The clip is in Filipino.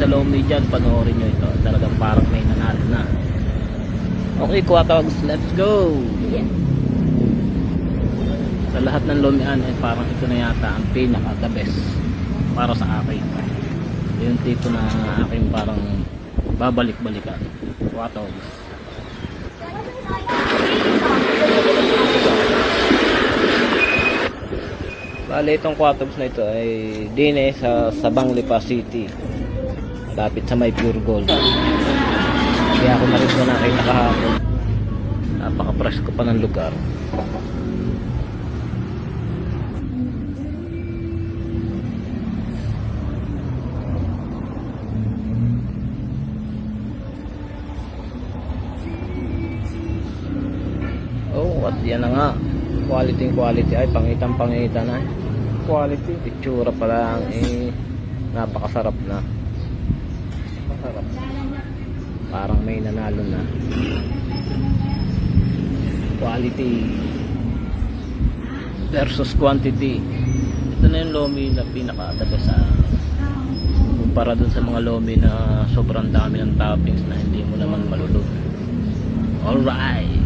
sa Lomi dyan, panoorin nyo ito. Talagang parang may nanalo na. Okay, Quatogs, let's go! Yeah. Sa lahat ng Lomian, parang ito na yata ang pinaka the best para sa akin. Yung tipo na aking parang babalik-balikan. Quatogs. Bale, itong Quatogs na ito ay din sa Sabang Lipa City, lapit sa may Pure Gold. Kaya ako na rin ko nakita kahapon. Napaka-presko pa ng lugar. Oh, at yan na nga. Quality ay pangitan na. Quality. Itsura pa lang napakasarap na. Masarap. Parang may nanalo na. Quality versus quantity. Ito na yung Lomi na pinaka-adaga sa kumpara dun sa mga Lomi na sobrang dami ng toppings na hindi mo naman malulog. Alright.